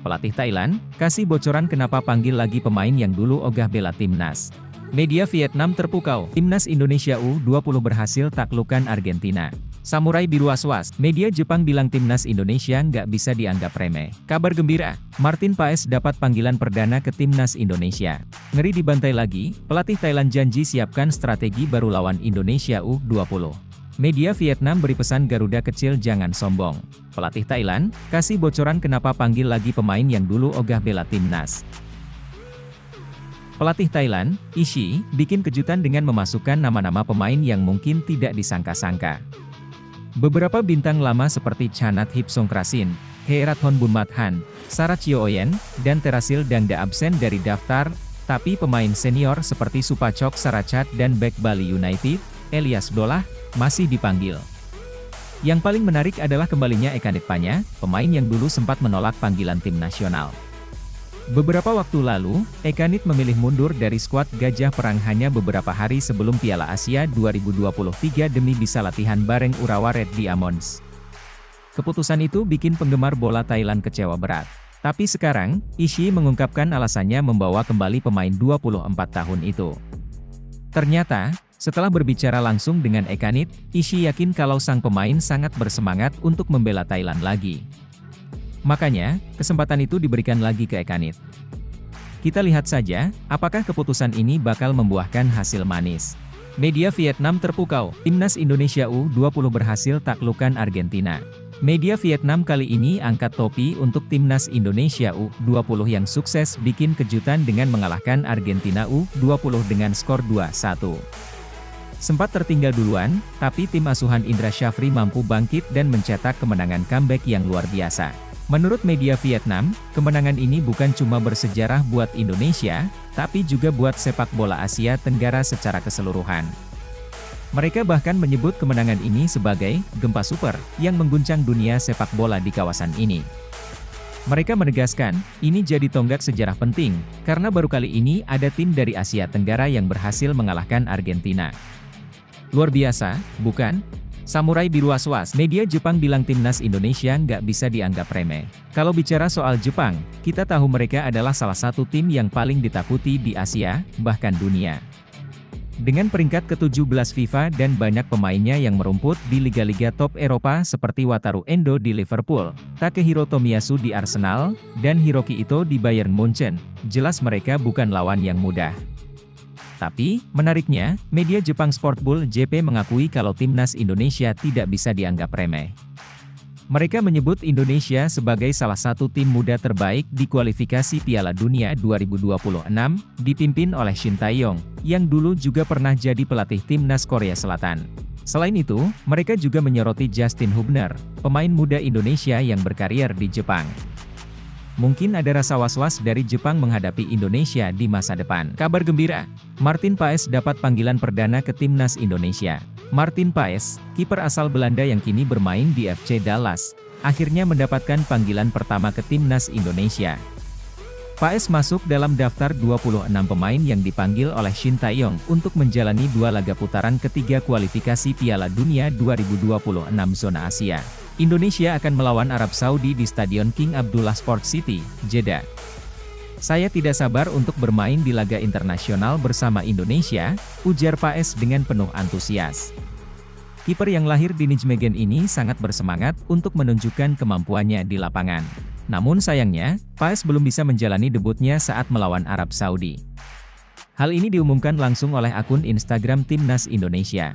Pelatih Thailand, kasih bocoran kenapa panggil lagi pemain yang dulu ogah bela timnas. Media Vietnam terpukau, timnas Indonesia U20 berhasil taklukkan Argentina. Samurai biru was-was, media Jepang bilang timnas Indonesia nggak bisa dianggap remeh. Kabar gembira, Martin Paes dapat panggilan perdana ke timnas Indonesia. Ngeri dibantai lagi, pelatih Thailand janji siapkan strategi baru lawan Indonesia U20. Media Vietnam beri pesan Garuda kecil jangan sombong. Pelatih Thailand, kasih bocoran kenapa panggil lagi pemain yang dulu ogah bela timnas. Pelatih Thailand, Ishii, bikin kejutan dengan memasukkan nama-nama pemain yang mungkin tidak disangka-sangka. Beberapa bintang lama seperti Chanat Hipsongkrasin, Heerathon Bunmathan, Sarachioyen, dan Terasil Dangda absen dari daftar, tapi pemain senior seperti Supachok Sarachat dan bek Bali United, Elias Dolah, masih dipanggil. Yang paling menarik adalah kembalinya Eka Nitpanya, pemain yang dulu sempat menolak panggilan tim nasional. Beberapa waktu lalu, Eka Nit memilih mundur dari skuad Gajah Perang hanya beberapa hari sebelum Piala Asia 2023 demi bisa latihan bareng Urawa Red Diamonds. Keputusan itu bikin penggemar bola Thailand kecewa berat. Tapi sekarang, Ishii mengungkapkan alasannya membawa kembali pemain 24 tahun itu. Ternyata, setelah berbicara langsung dengan Eka Nit, Ishii yakin kalau sang pemain sangat bersemangat untuk membela Thailand lagi. Makanya, kesempatan itu diberikan lagi ke Eka Nit. Kita lihat saja, apakah keputusan ini bakal membuahkan hasil manis. Media Vietnam terpukau, timnas Indonesia U20 berhasil taklukkan Argentina. Media Vietnam kali ini angkat topi untuk timnas Indonesia U20 yang sukses bikin kejutan dengan mengalahkan Argentina U20 dengan skor 2-1. Sempat tertinggal duluan, tapi tim asuhan Indra Syafri mampu bangkit dan mencetak kemenangan comeback yang luar biasa. Menurut media Vietnam, kemenangan ini bukan cuma bersejarah buat Indonesia, tapi juga buat sepak bola Asia Tenggara secara keseluruhan. Mereka bahkan menyebut kemenangan ini sebagai gempa super yang mengguncang dunia sepak bola di kawasan ini. Mereka menegaskan, ini jadi tonggak sejarah penting, karena baru kali ini ada tim dari Asia Tenggara yang berhasil mengalahkan Argentina. Luar biasa, bukan? Samurai biru was-was, media Jepang bilang timnas Indonesia nggak bisa dianggap remeh. Kalau bicara soal Jepang, kita tahu mereka adalah salah satu tim yang paling ditakuti di Asia, bahkan dunia. Dengan peringkat ke-17 FIFA dan banyak pemainnya yang merumput di liga-liga top Eropa seperti Wataru Endo di Liverpool, Takehiro Tomiyasu di Arsenal, dan Hiroki Ito di Bayern Munchen, jelas mereka bukan lawan yang mudah. Tapi, menariknya, media Jepang Sportbull JP mengakui kalau timnas Indonesia tidak bisa dianggap remeh. Mereka menyebut Indonesia sebagai salah satu tim muda terbaik di kualifikasi Piala Dunia 2026, dipimpin oleh Shin Tae-yong, yang dulu juga pernah jadi pelatih timnas Korea Selatan. Selain itu, mereka juga menyoroti Justin Hubner, pemain muda Indonesia yang berkarier di Jepang. Mungkin ada rasa was-was dari Jepang menghadapi Indonesia di masa depan. Kabar gembira, Martin Paes dapat panggilan perdana ke timnas Indonesia. Martin Paes, kiper asal Belanda yang kini bermain di FC Dallas, akhirnya mendapatkan panggilan pertama ke timnas Indonesia. Paes masuk dalam daftar 26 pemain yang dipanggil oleh Shin Tae-yong untuk menjalani 2 laga putaran ketiga kualifikasi Piala Dunia 2026 zona Asia. Indonesia akan melawan Arab Saudi di Stadion King Abdullah Sports City, Jeddah. Saya tidak sabar untuk bermain di laga internasional bersama Indonesia, ujar Paes dengan penuh antusias. Kiper yang lahir di Nijmegen ini sangat bersemangat untuk menunjukkan kemampuannya di lapangan. Namun sayangnya, Paes belum bisa menjalani debutnya saat melawan Arab Saudi. Hal ini diumumkan langsung oleh akun Instagram Timnas Indonesia.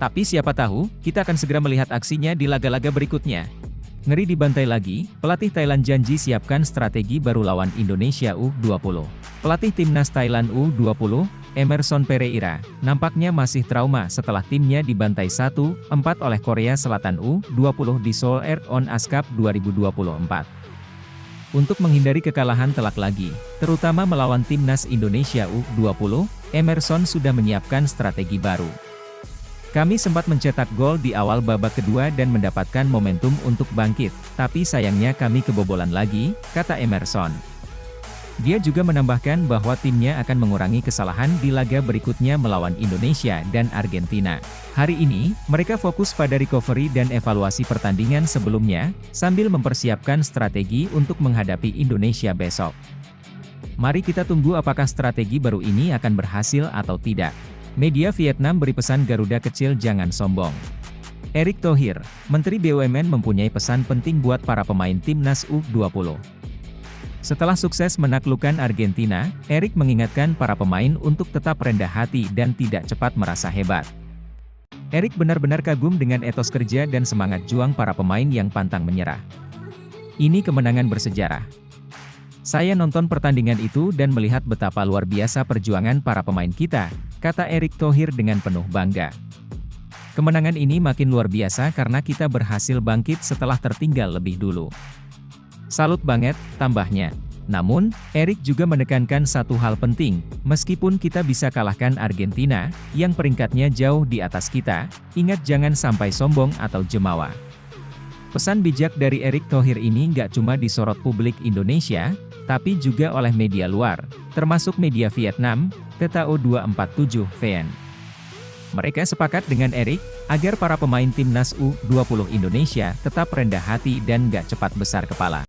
Tapi siapa tahu, kita akan segera melihat aksinya di laga-laga berikutnya. Ngeri dibantai lagi, pelatih Thailand janji siapkan strategi baru lawan Indonesia U20. Pelatih timnas Thailand U20, Emerson Pereira, nampaknya masih trauma setelah timnya dibantai 1-4 oleh Korea Selatan U20 di Seoul Earthon ASEAN Cup 2024. Untuk menghindari kekalahan telak lagi, terutama melawan timnas Indonesia U20, Emerson sudah menyiapkan strategi baru. Kami sempat mencetak gol di awal babak kedua dan mendapatkan momentum untuk bangkit, tapi sayangnya kami kebobolan lagi, kata Emerson. Dia juga menambahkan bahwa timnya akan mengurangi kesalahan di laga berikutnya melawan Indonesia dan Argentina. Hari ini, mereka fokus pada recovery dan evaluasi pertandingan sebelumnya, sambil mempersiapkan strategi untuk menghadapi Indonesia besok. Mari kita tunggu apakah strategi baru ini akan berhasil atau tidak. Media Vietnam beri pesan Garuda kecil jangan sombong. Erick Thohir, Menteri BUMN mempunyai pesan penting buat para pemain timnas U20. Setelah sukses menaklukkan Argentina, Erick mengingatkan para pemain untuk tetap rendah hati dan tidak cepat merasa hebat. Erick benar-benar kagum dengan etos kerja dan semangat juang para pemain yang pantang menyerah. Ini kemenangan bersejarah. Saya nonton pertandingan itu dan melihat betapa luar biasa perjuangan para pemain kita, kata Erick Thohir dengan penuh bangga. Kemenangan ini makin luar biasa karena kita berhasil bangkit setelah tertinggal lebih dulu. Salut banget, tambahnya. Namun, Erick juga menekankan satu hal penting, meskipun kita bisa kalahkan Argentina, yang peringkatnya jauh di atas kita, ingat jangan sampai sombong atau jemawa. Pesan bijak dari Erick Thohir ini nggak cuma disorot publik Indonesia, tapi juga oleh media luar, termasuk media Vietnam, TTO247VN. Mereka sepakat dengan Erick, agar para pemain timnas U20 Indonesia tetap rendah hati dan nggak cepat besar kepala.